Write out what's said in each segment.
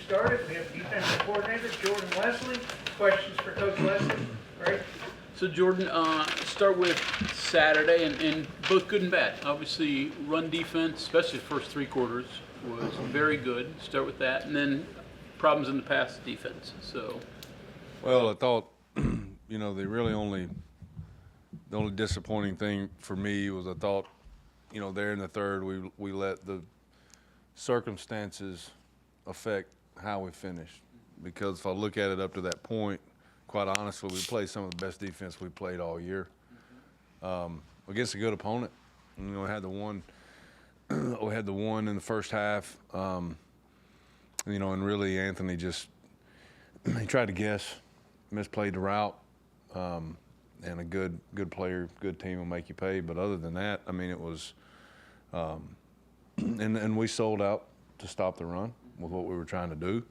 started. We have defensive coordinator Jordan Lesley. Questions for Coach Lesley? Right? So Jordan, start with Saturday, and both good and bad. Obviously, run defense, especially the first three quarters, was very good. Start with that, and then problems in the pass defense. So, well, I thought, the only disappointing thing for me was I thought, there in the third we let the circumstances affect how we finished. Because if I look at it up to that point, quite honestly, we played some of the best defense we played all year against a good opponent. We had the one. We had the one in the first half. And really Anthony he tried to guess, misplayed the route, and a good player, good team will make you pay. But other than that, it was, and we sold out to stop the run with what we were trying to do.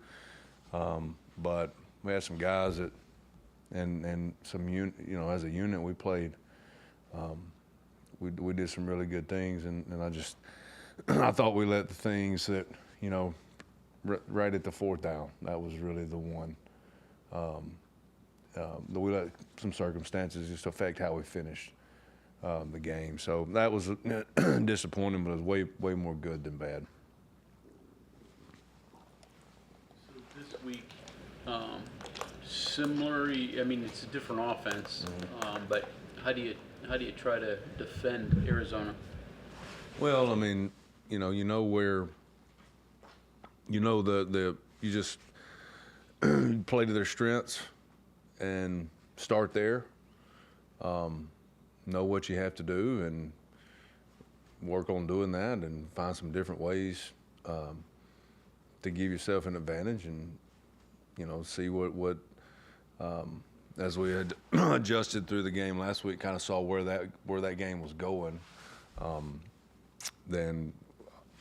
But we had some guys that, and some as a unit we played. We did some really good things, and I thought we let the things that right at the fourth down, that was really the one. We let some circumstances just affect how we finished the game. So that was disappointing, but it was way more good than bad. So this week, similar. It's a different offense, but how do you try to defend Arizona? Well, where you just play to their strengths and start there. Know what you have to do and work on doing that, and find some different ways to give yourself an advantage, and see what as we had adjusted through the game last week, kind of saw where that game was going. Then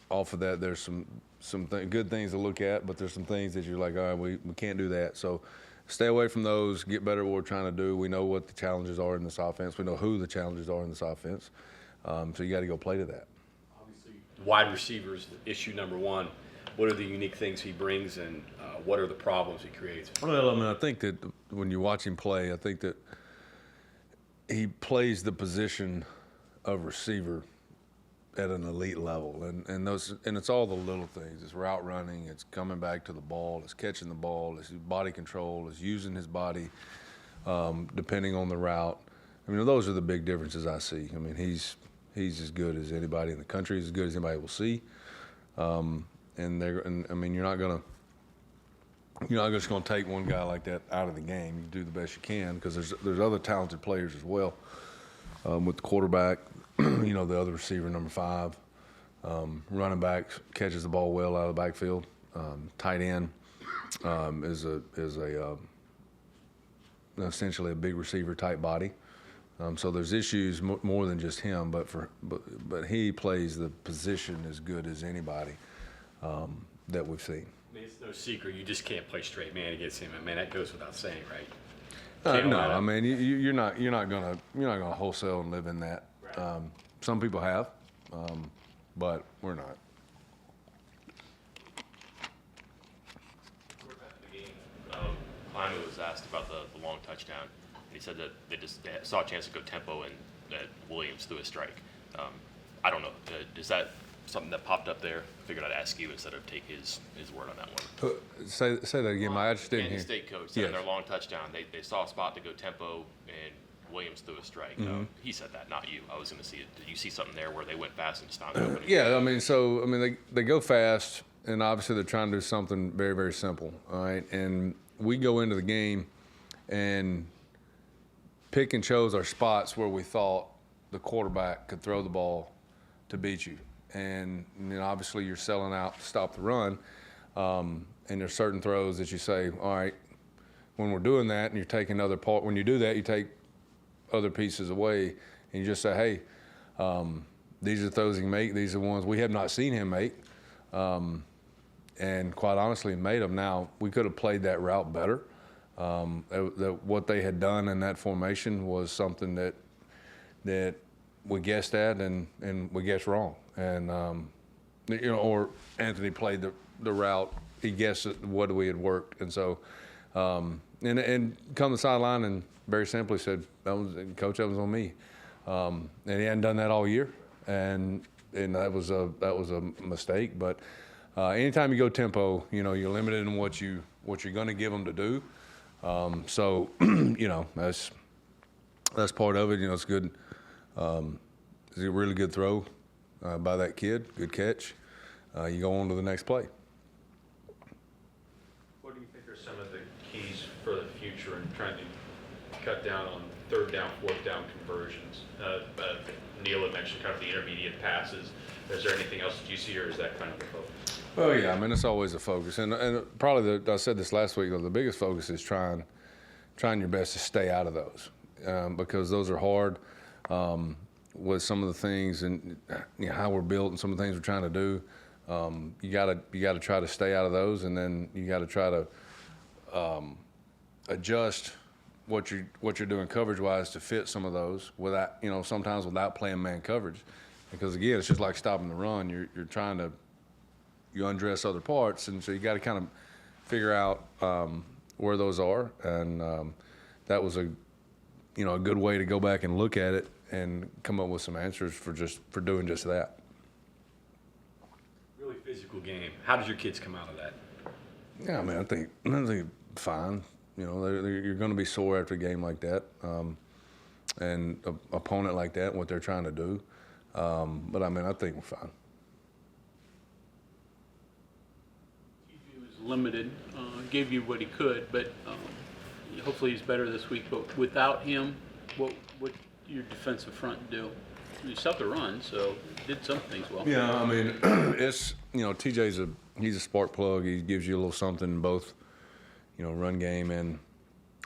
off of that, there's some good things to look at, but there's some things that you're like, all right, we can't do that. So stay away from those, get better at what we're trying to do. We know what the challenges are in this offense. We know who the challenges are in this offense. So you got to go play to that. Obviously, wide receivers, issue number one. What are the unique things he brings, and what are the problems he creates? Well, I think that when you watch him play, I think that he plays the position of receiver at an elite level, and it's all the little things. It's route running, it's coming back to the ball, it's catching the ball, it's body control, it's using his body depending on the route. Those are the big differences I see. He's as good as anybody in the country, as good as anybody will see. You're not just going to take one guy like that out of the game. You do the best you can, because there's other talented players as well. With the quarterback, the other receiver, number 5, running back catches the ball well out of the backfield. Tight end is essentially a big receiver type body. So there's issues more than just him, but he plays the position as good as anybody that we've seen. It's no secret you just can't play straight man against him. That goes without saying, right? No, you're not gonna wholesale and live in that. Right. Some people have, but we're not. After the game, Hyman was asked about the long touchdown, and he said that they saw a chance to go tempo, and that Williams threw a strike. I don't know. Is that something that popped up there? I figured I'd ask you instead of take his word on that one. Say that again. I just didn't hear. Kansas State coach said in their long touchdown, they saw a spot to go tempo, and Williams threw a strike. He said that, not you. I was going to see it. Did you see something there where they went fast and stopped? Yeah, they go fast, and obviously they're trying to do something very, very simple. All right, and we go into the game and pick and chose our spots where we thought the quarterback could throw the ball to beat you. And obviously you're selling out to stop the run. And there's certain throws that you say, all right, when we're doing that and you're taking other part, when you do that, you take other pieces away, and you just say, hey, these are the throws he can make. These are the ones we have not seen him make. And quite honestly, made them. Now, we could have played that route better. What they had done in that formation was something that we guessed at and we guessed wrong. And, or Anthony played the route he guessed at what we had worked, and so and come to the sideline and very simply said, "Coach, that was on me," and he hadn't done that all year, and that was a mistake. But anytime you go tempo, you're limited in what you're going to give them to do. So that's part of it. It's good. It's a really good throw by that kid. Good catch. You go on to the next play. What do you think are some of the keys for the future in trying to cut down on third down, fourth down conversions? Neil had mentioned kind of the intermediate passes. Is there anything else that you see, or is that kind of the focus? Well, yeah, I mean, it's always a focus. And probably, I said this last week, the biggest focus is trying your best to stay out of those because those are hard with some of the things and how we're built and some of the things we're trying to do. You gotta try to stay out of those, and then you gotta try to adjust what you're doing coverage-wise to fit some of those without, sometimes without playing man coverage. Because again, it's just like stopping the run. You're trying to undress other parts, and so you got to kind of figure out where those are. And that was a good way to go back and look at it and come up with some answers for doing just that. Really physical game. How did your kids come out of that? Yeah, I mean, I think fine. You're going to be sore after a game like that, and an opponent like that, and what they're trying to do. But I mean, I think we're fine. He was limited, gave you what he could, but hopefully he's better this week. But without him, what your defensive front do? You stopped the run, so did some things well. Yeah, I mean, it's TJ's he's a spark plug. He gives you a little something in both, run game and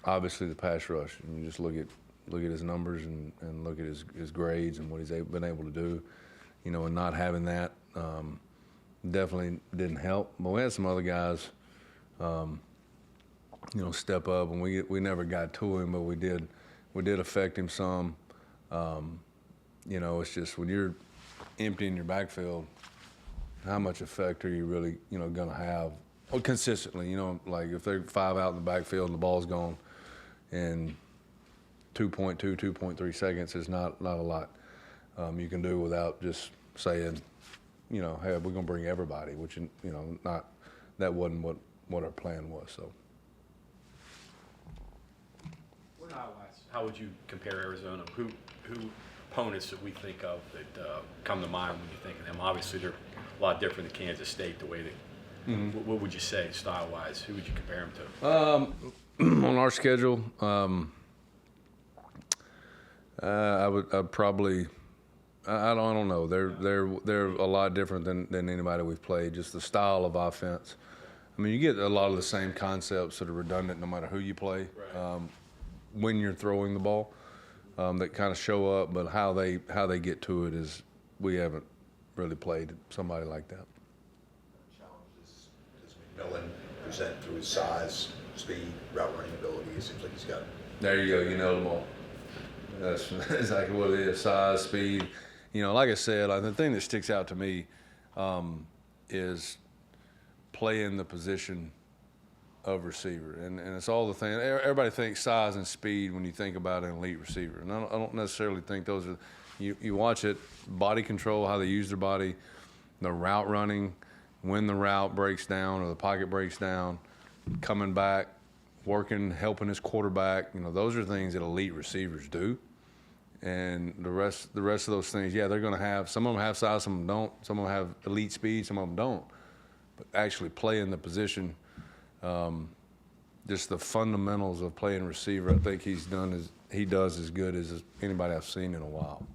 obviously the pass rush. And you just look at his numbers and look at his grades and what he's been able to do, and not having that definitely didn't help. But we had some other guys, step up, and we never got to him, but we did affect him some. It's just when you're emptying your backfield, how much effect are you really, going to have consistently? Like if they're 5 out in the backfield and the ball's gone, and 2.3 seconds is not a lot you can do without just saying, hey, we're going to bring everybody, which, that wasn't what our plan was. So. How would you compare Arizona? Who opponents that we think of that come to mind when you think of them? Obviously, they're a lot different than Kansas State, the way they what would you say style-wise? Who would you compare them to? On our schedule, I'd probably, I don't know. They're a lot different than anybody we've played. Just the style of offense. I mean, you get a lot of the same concepts that are redundant no matter who you play when you're throwing the ball that kind of show up. But how they get to it is we haven't really played somebody like that. Challenges does McMillan present through his size, speed, route running ability? It seems like he's got. There you go. You know them all. That's exactly what it is. Size, speed. Like I said, the thing that sticks out to me is playing the position of receiver. And it's all the thing. Everybody thinks size and speed when you think about an elite receiver. And I don't necessarily think those are – you watch it, body control, how they use their body, the route running, when the route breaks down or the pocket breaks down, coming back, working, helping his quarterback. Those are things that elite receivers do. And the rest of those things, yeah, they're going to have – some of them have size, some of them don't. Some of them have elite speed, some of them don't. But actually playing the position, just the fundamentals of playing receiver, I think he does as good as anybody I've seen in a while.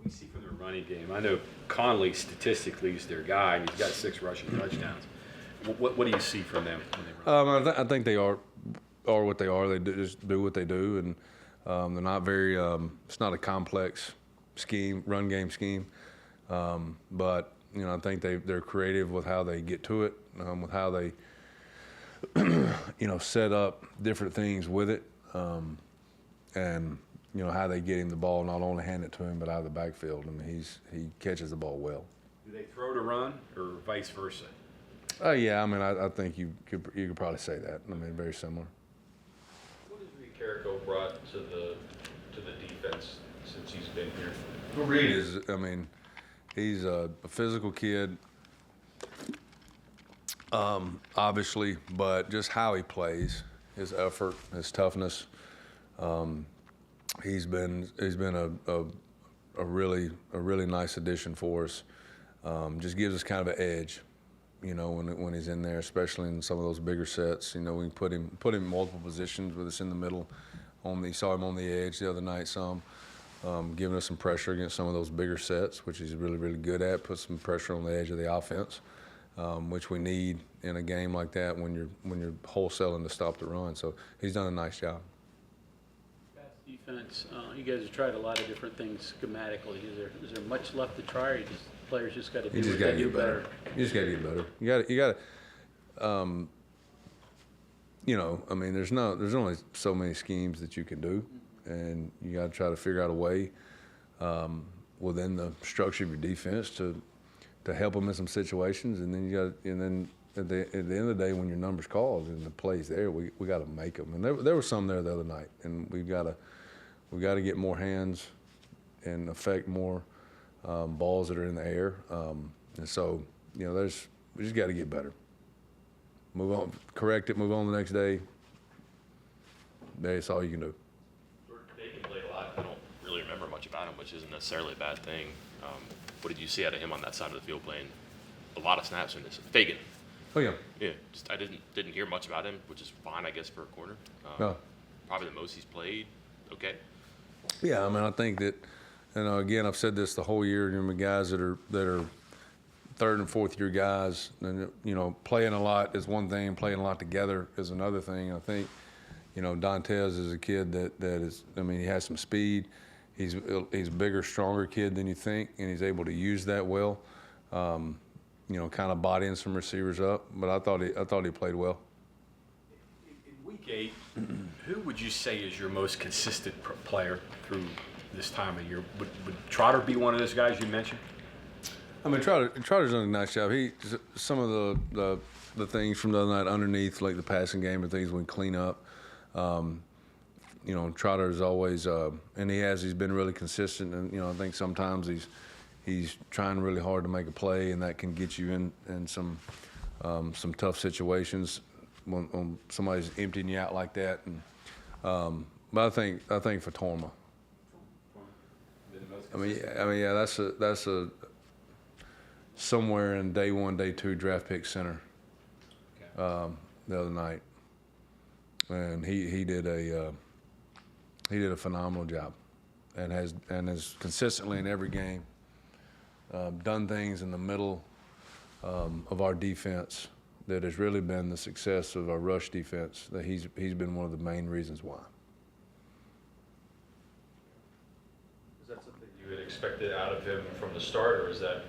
We see from their running game. I know Conley statistically is their guy, and he's got 6 rushing touchdowns. What do you see from them when they run? I think they are what they are. They just do what they do, and they're not very. It's not a complex run game scheme, but I think they're creative with how they get to it, with how they set up different things with it, and how they get him the ball, not only hand it to him but out of the backfield. I mean, he catches the ball well. Do they throw to run or vice versa? Yeah, I mean, I think you could probably say that. I mean, very similar. What has Reed Carrico brought to the defense since he's been here? Well, Reed is, I mean, he's a physical kid, obviously, but just how he plays, his effort, his toughness. He's been a really nice addition for us. Just gives us kind of an edge, you know, when he's in there, especially in some of those bigger sets. You know, we can put him in multiple positions with us in the middle. You saw him on the edge the other night some, giving us some pressure against some of those bigger sets, which he's really, really good at. Put some pressure on the edge of the offense, which we need in a game like that when you're wholesaling to stop the run. So he's done a nice job. Defense, you guys have tried a lot of different things schematically. Is there much left to try, or players just got to do what they do better? You just got to get better. You got to, you know, I mean, there's only so many schemes that you can do, and you got to try to figure out a way within the structure of your defense to help them in some situations, and then at the end of the day, when your number's called and the play's there, we got to make them. And there were some there the other night, and we got to get more hands and affect more balls that are in the air. And so, you know, we just got to get better. Move on, correct it, move on the next day. That's all you can do. Fagan played a lot. I don't really remember much about him, which isn't necessarily a bad thing. What did you see out of him on that side of the field playing a lot of snaps in this? Fagan. Oh yeah. Yeah, just I didn't hear much about him, which is fine, I guess, for a corner. No. Probably the most he's played. Okay. Yeah, I mean, I think that, you know, again, I've said this the whole year. You know, guys that are third and fourth year guys, and you know, playing a lot is one thing, playing a lot together is another thing. I think, you know, Dantes is a kid that is. I mean, he has some speed. He's a bigger, stronger kid than you think, and he's able to use that well. You know, kind of bodying some receivers up, but I thought he played well. In week 8, who would you say is your most consistent player through this time of year? Would Trotter be one of those guys you mentioned? I mean, Trotter's done a nice job. Some of the things from the other night underneath, like the passing game and things, we can clean up. You know, Trotter's always, and he's been really consistent. And you know, I think sometimes he's trying really hard to make a play, and that can get you in some tough situations when somebody's emptying you out like that. And but I think for Torma. I mean, yeah, that's a somewhere in day 1, day 2 draft pick center. The other night, and he did a phenomenal job, and has consistently in every game done things in the middle of our defense that has really been the success of our rush defense. That he's been one of the main reasons why. Is that something you had expected out of him from the start, or is there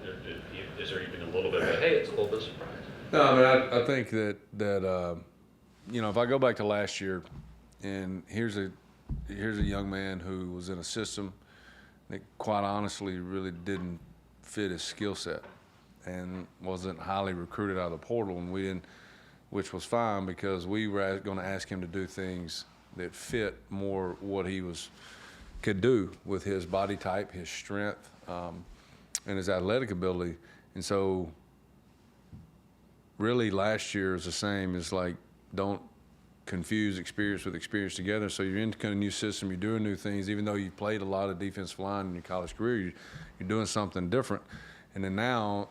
even a little bit of a, hey, it's a little bit surprising? No, I mean, I think that you know, if I go back to last year, and here's a young man who was in a system that quite honestly really didn't fit his skill set and wasn't highly recruited out of the portal, and we didn't, which was fine because we were going to ask him to do things that fit more what he could do with his body type, his strength, and his athletic ability. And so really last year is the same. It's like, don't confuse experience with experience together. So you're in kind of new system, you're doing new things. Even though you played a lot of defensive line in your college career, you're doing something different. And then now,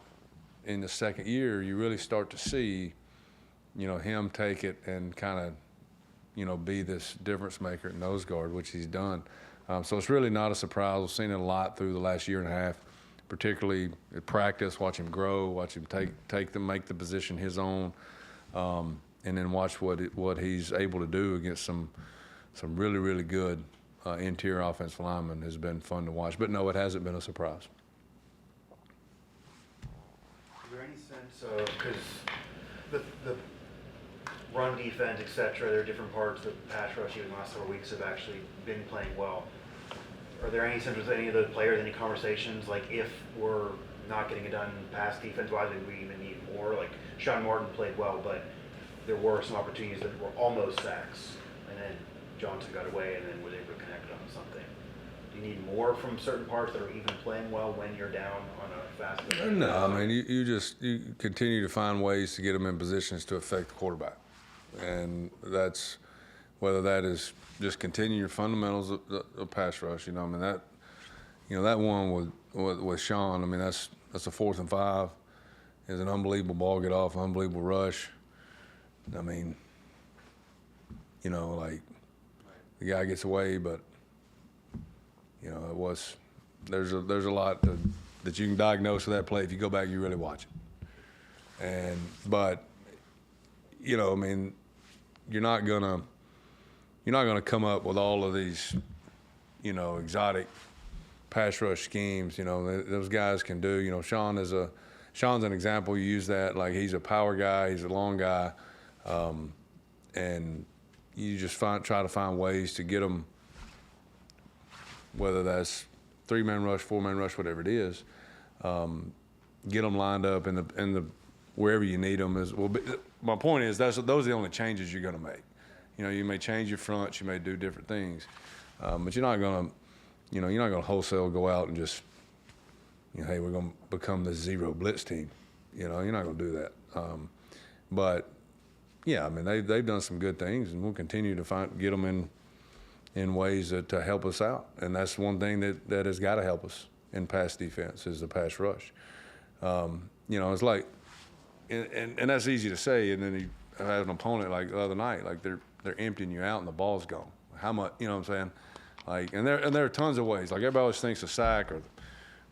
in the second year, you really start to see, you know, him take it and kind of, you know, be this difference maker at nose guard, which he's done. So it's really not a surprise. We've seen it a lot through the last year and a half, particularly at practice. Watch him grow, watch him make the position his own. And then watch what he's able to do against some really, really good interior offensive linemen has been fun to watch. But no, it hasn't been a surprise. Is there any sense of, because the run defense, et cetera, there are different parts of the pass rush even the last 4 weeks have actually been playing well. Are there any sense with any of the players, any conversations, like if we're not getting it done pass defense-wise, we even need more? Like Sean Martin played well, but there were some opportunities that were almost sacks, and then Johnson got away and then was able to connect on something. Do you need more from certain parts that are even playing well when you're down on a fast? No, I mean, you continue to find ways to get them in positions to affect the quarterback. And that's, whether that is just continue your fundamentals of pass rush, I mean, that one with Sean, I mean, that's a 4th and 5. Is an unbelievable ball get off, unbelievable rush. I mean, like the guy gets away, but there's a lot that you can diagnose with that play if you go back and you really watch it. But I mean, you're not gonna come up with all of these exotic pass rush schemes. Those guys can do. Sean's an example. You use that, like, he's a power guy, he's a long guy, and you just try to find ways to get them, whether that's 3-man rush, 4-man rush, whatever it is, get them lined up in the wherever you need them. My point is, those are the only changes you're going to make. You may change your fronts, you may do different things, but you're not going to wholesale go out and just, hey, we're going to become the zero blitz team. You're not going to do that. But yeah, I mean, they've done some good things, and we'll continue to get them in ways to help us out. And that's one thing that has got to help us in pass defense, is the pass rush. It's like, and that's easy to say, and then you have an opponent like the other night, like they're emptying you out and the ball's gone. How much, what I'm saying? Like, and there are tons of ways. Like, everybody always thinks a sack or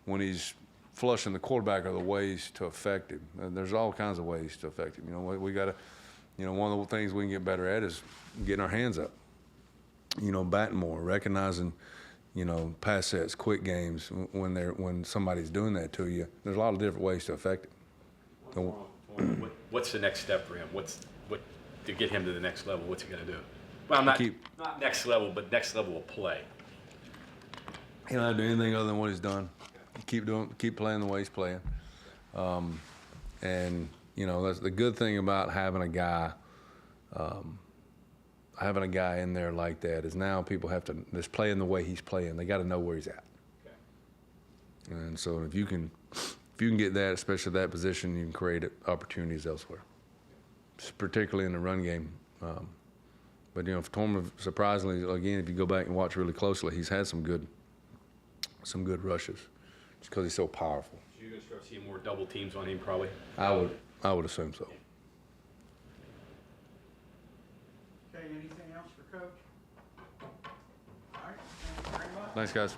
when he's flushing the quarterback are the ways to affect him. And there's all kinds of ways to affect him. We got to, one of the things we can get better at is getting our hands up. Batting more, recognizing, pass sets, quick games when somebody's doing that to you. There's a lot of different ways to affect it. What's the next step for him? What to get him to the next level? What's he going to do? Well, not next level, but next level of play. He'll not do anything other than what he's done. Keep playing the way he's playing. And that's the good thing about having a guy in there like that, is now people have to just play in the way he's playing. They got to know where he's at. Okay. And so if you can get that, especially that position, you can create opportunities elsewhere, particularly in the run game. But Torma, surprisingly, again, if you go back and watch really closely, he's had some good rushes, just because he's so powerful. So you're going to start seeing more double teams on him, probably? I would assume so. Okay, anything else for Coach? All right, thank you very much. Thanks, guys.